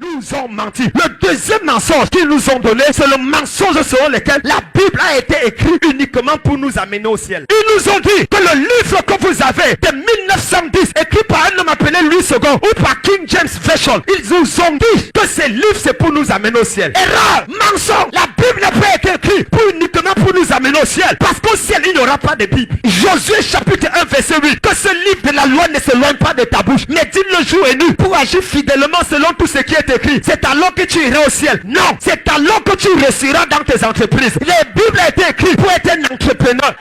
nous ont menti. Le deuxième mensonge qu'ils nous ont donné, c'est le mensonge selon lequel la Bible a été écrite uniquement pour nous amener au ciel. Ils nous ont dit que le livre que vous avez de 1910, écrit par un homme appelé Louis II ou par King James Version, ils nous ont dit que ces livres c'est pour nous amener au ciel. Erreur, mensonge. La Bible n'a pas été écrite uniquement pour nous amener au ciel, parce qu'au ciel il n'y aura pas de Bible. Josué chapitre 1 verset 8, que ce livre de la loi ne s'éloigne pas de ta bouche, mais dis-le jour et nuit pour agir fidèlement selon tout ce qui est écrit. C'est alors que tu iras au ciel. Non, c'est alors que tu réussiras dans tes entreprises. La Bible a été écrite pour être un entrepreneur.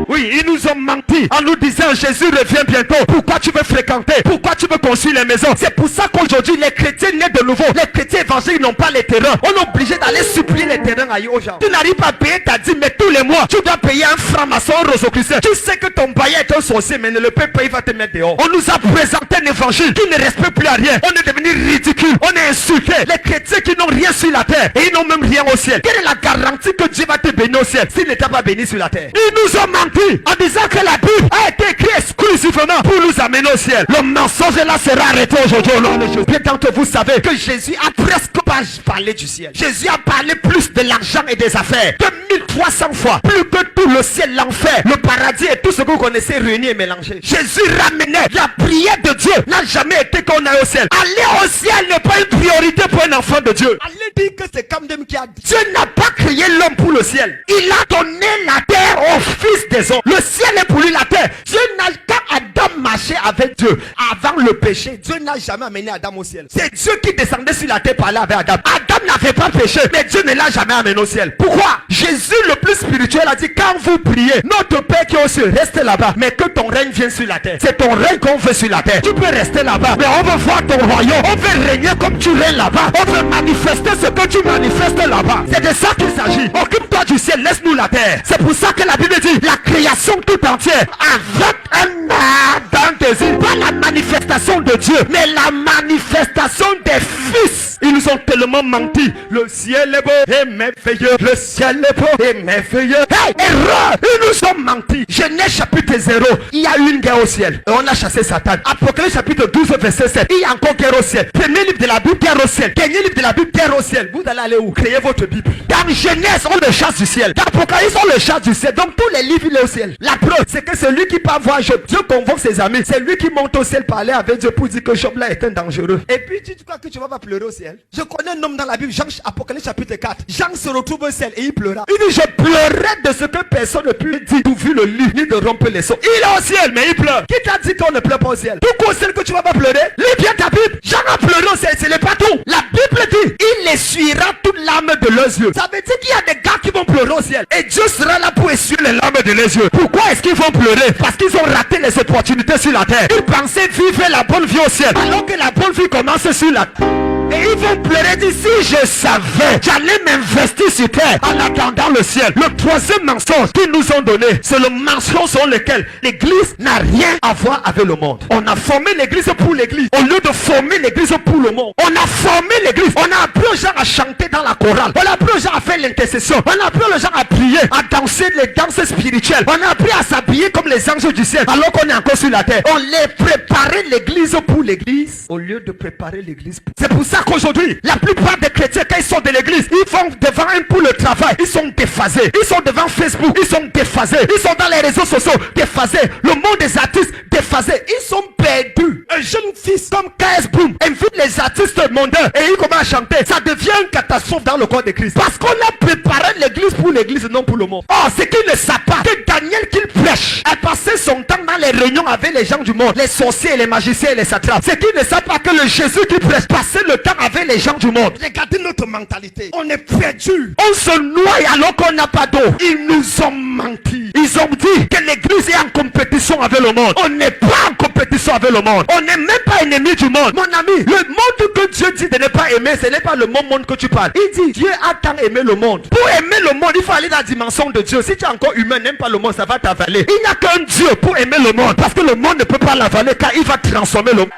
Oui, ils nous ont menti en nous disant Jésus revient bientôt. Pourquoi tu veux fréquenter? Pourquoi tu veux construire les maisons? C'est pour ça qu'aujourd'hui les chrétiens nés de nouveau, les chrétiens évangéliques n'ont pas les terrains. On est obligé d'aller supplier les terrains ailleurs aux gens. Tu n'arrives pas à payer ta dîme, mais tous les mois tu dois payer un franc-maçon rosicrucien. Tu sais que ton bailleur est un sorcier, mais ne le paye pas, il va te mettre dehors. On nous a présenté un évangile qui ne respecte plus à rien. On est devenu ridicule, on est insulté. Les chrétiens qui n'ont rien sur la terre et ils n'ont même rien au ciel. Quelle est la garantie que Dieu va te bénir au ciel s'il ne t'a pas béni sur la terre? Ils nous ont menti en disant que la Bible a été écrite exclusivement pour nous amener au ciel. Le mensonge là sera arrêté aujourd'hui au nom de Jésus. Bien d'entre vous savez que Jésus a presque pas parlé du ciel. Jésus a parlé plus de l'argent et des affaires 2300 fois, plus que tout le ciel, l'enfer, le paradis et tout ce que vous connaissez réunis et mélangés. Jésus ramenait la prière de Dieu, n'a jamais été qu'on aille au ciel. Aller au ciel n'est pas une priorité pour un enfant de Dieu. Allez dire que c'est Camden qui a dit. Dieu n'a pas créé l'homme pour le ciel. Il a donné la terre au fils des hommes. Le ciel est pour lui la terre. Dieu n'a quand Adam marchait avec Dieu avant le péché, Dieu n'a jamais amené Adam au ciel. C'est Dieu qui descendait sur la terre parler avec Adam. Adam n'avait pas péché, mais Dieu ne l'a jamais amené au ciel. Pourquoi? Jésus le plus spirituel a dit quand vous priez, notre Père qui est au ciel, reste là-bas, mais que ton règne vienne sur la terre. C'est ton règne qu'on veut sur la terre. Tu peux rester là-bas, mais on veut voir ton royaume. On veut régner comme tu règnes là-bas. On veut manifester ce que tu manifestes là-bas. C'est de ça qu'il s'agit. Occupe-toi du ciel, laisse-nous la terre. C'est pour ça que la Bible dit la création tout entière avec un ardent désir, pas la manifestation de Dieu, mais la manifestation des fils. Ils nous ont tellement menti. Le ciel est beau et merveilleux. Le ciel est beau et merveilleux. Hey, erreur! Ils nous ont menti. Genèse chapitre 0. Il y a eu une guerre au ciel. Et on a chassé Satan. Apocalypse chapitre 12 verset 7. Il y a encore guerre au ciel. Premier livre de la Bible, guerre au ciel. Dernier livre de la Bible, guerre au ciel. Vous allez aller où? Créez votre Bible. Dans Genèse, on le chasse du ciel. Dans Apocalypse, on le chasse du ciel. Donc tous les livres, il est au ciel. La preuve, c'est que celui qui part voir Job, Dieu convoque ses amis. C'est lui qui monte au ciel parler avec Dieu pour dire que Job là est un dangereux. Et puis tu crois que tu vas pas pleurer au ciel? Je connais un homme dans la Bible, Jean, Apocalypse chapitre 4. Jean se retrouve au ciel et il pleura. Il dit je pleurais de ce que personne ne peut dire, d'ouvrir le lit, ni de rompre les seaux. Il est au ciel, mais il pleure. Qui t'a dit qu'on ne pleure pas au ciel? Tout au ciel que tu vas pas pleurer? Lis bien ta Bible. Jean a pleuré au ciel, ce n'est pas tout. La Bible dit, il essuiera toute larme de leurs yeux. Ça veut dire qu'il y a des gars qui vont pleurer au ciel. Et Dieu sera là pour essuyer les larmes de leurs yeux. Pourquoi est-ce qu'ils vont pleurer? Parce qu'ils ont raté les opportunités sur la terre. Ils pensaient vivre la bonne vie au ciel, alors que la bonne vie commence sur la terre. Et ils vont pleurer, dire si je savais, j'allais m'investir sur terre en attendant le ciel. Le troisième mensonge qu'ils nous ont donné, c'est le mensonge sur lequel l'église n'a rien à voir avec le monde. On a formé l'église pour l'église au lieu de former l'église pour le monde. On a formé l'église, on a appris aux gens à chanter dans la chorale, on a appris aux gens à faire l'intercession, on a appris aux gens à prier, à danser les danses spirituelles, on a appris à s'habiller comme les anges du ciel alors qu'on est encore sur la terre. On les préparait l'église pour l'église au lieu de préparer l'église. C'est pour ça qu'aujourd'hui, la plupart des chrétiens, quand ils sont de l'église, ils vont devant un pour le travail, ils sont déphasés. Ils sont devant Facebook, ils sont déphasés. Ils sont dans les réseaux sociaux, déphasés. Le monde des artistes, déphasés. Ils sont perdus. Un jeune fils comme KS Boom invite les artistes mondains et il commence à chanter. Ça devient une catastrophe dans le corps de Christ. Parce qu'on a préparé l'église pour l'église, non pour le monde. Oh, c'est qu'ils ne savent pas que Daniel qu'il prêche a passé son temps dans les réunions avec les gens du monde, les sorciers, les magiciens et les satrapes. C'est qu'ils ne savent pas que le Jésus qui prêche passait le temps avec les gens du monde. Regardez notre mentalité. On est perdu. On se noie alors qu'on n'a pas d'eau. Ils nous ont menti. Ils ont dit que l'église est en compétition avec le monde. On n'est pas en compétition avec le monde. On n'est même pas ennemi du monde. Mon ami, le monde que Dieu dit de ne pas aimer, ce n'est pas le même monde que tu parles. Il dit Dieu a tant aimé le monde. Pour aimer le monde, il faut aller dans la dimension de Dieu. Si tu es encore humain, n'aime pas le monde, ça va t'avaler. Il n'y a qu'un Dieu pour aimer le monde. Parce que le monde ne peut pas l'avaler car il va transformer le monde.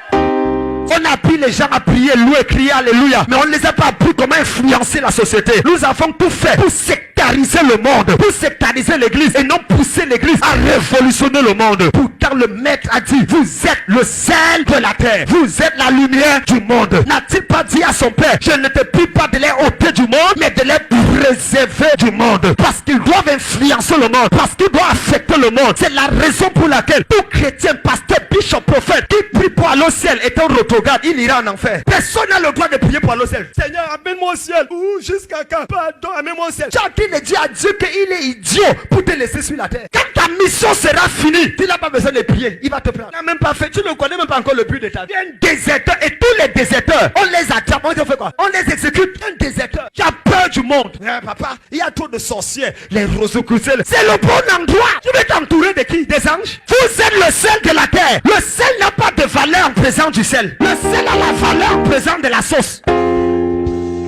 On a appris les gens à prier, louer, crier alléluia, mais on ne les a pas appris comment influencer la société. Nous avons tout fait pour sectariser le monde, pour sectariser l'église et non pousser l'église à révolutionner le monde. Pourtant le maître a dit, vous êtes le sel de la terre, vous êtes la lumière du monde. N'a-t-il pas dit son père, je ne te prie pas de les ôter du monde, mais de les préserver du monde. Parce qu'ils doivent influencer le monde, parce qu'ils doivent affecter le monde. C'est la raison pour laquelle tout chrétien, pasteur, bishop, prophète qui prie pour aller au ciel est un retrograde, il ira en enfer. Personne n'a le droit de prier pour aller au ciel. Seigneur, amène-moi au ciel. Ouh, jusqu'à quand? Pardon, amène-moi au ciel. Chacun dit à Dieu qu'il est idiot pour te laisser sur la terre. Quand ta mission sera finie, tu n'as pas besoin de prier, il va te prendre. Tu n'as même pas fait, tu ne connais même pas encore le but de ta vie. Un déserteur, et tous les déserteurs, on les attrape, on fait quoi? On les exécute. Un déserteur, tu as peur du monde. Papa, il y a trop de sorciers, les rosicruciels. C'est le bon endroit. Tu veux t'entourer de qui? Des anges? Vous êtes le sel de la terre. Le sel n'a pas de valeur en présence du sel. Le sel a la valeur en présence de la sauce.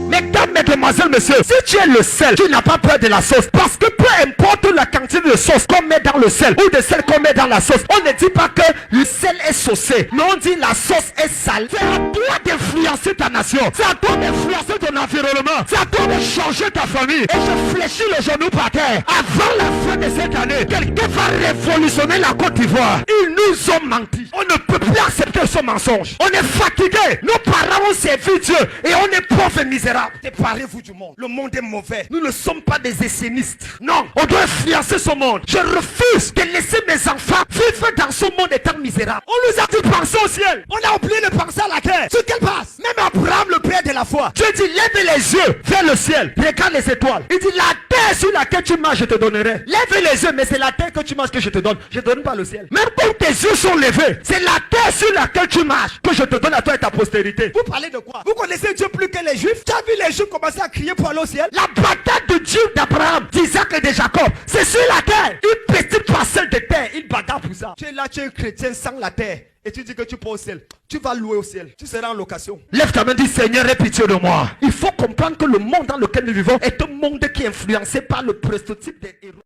Mesdames, mesdemoiselles, messieurs, si tu es le sel, tu n'as pas peur de la sauce. Parce que peu importe la quantité de sauce qu'on met dans le sel ou de sel qu'on met dans la sauce, on ne dit pas que le sel est saucé, mais on dit la sauce est sale. C'est à toi d'influencer ta nation. C'est à toi d'influencer ton environnement. C'est à toi de changer ta famille. Et je fléchis le genou par terre. Avant la fin de cette année, quelqu'un va révolutionner la Côte d'Ivoire. Ils nous ont menti. On ne peut plus accepter ce mensonge. On est fatigué. Nos parents ont servi Dieu et on est pauvres et misérables. Séparez-vous du monde. Le monde est mauvais. Nous ne sommes pas des essénistes. Non, on doit influencer ce monde. Je refuse de laisser mes enfants vivre dans ce monde étant misérable. On nous a dit penser au ciel. On a oublié de penser à la terre. Sur quelle base? Même Abraham, le père de la foi, Dieu dit lève les yeux vers le ciel. Regarde les étoiles. Il dit la terre sur laquelle tu marches, je te donnerai. Lève les yeux, mais c'est la terre que tu marches que je te donne. Je ne donne pas le ciel. Même quand tes yeux sont levés, c'est la terre sur laquelle tu marches que je te donne à toi et ta postérité. Vous parlez de quoi? Vous connaissez Dieu plus que les Juifs? Tu as vu les Juifs commencer à crier pour aller au ciel? La bataille de Dieu d'Abraham, d'Isaac et de Jacob, c'est sur la terre. Une petite parcelle de terre, une bataille pour ça. Tu es là, tu es un chrétien sans la terre. Et tu dis que tu pars au ciel. Tu vas louer au ciel. Tu seras en location. Lève ta main et dis Seigneur, aie pitié de moi. Il faut comprendre que le monde dans lequel nous vivons est un monde qui est influencé par le prototype des héros.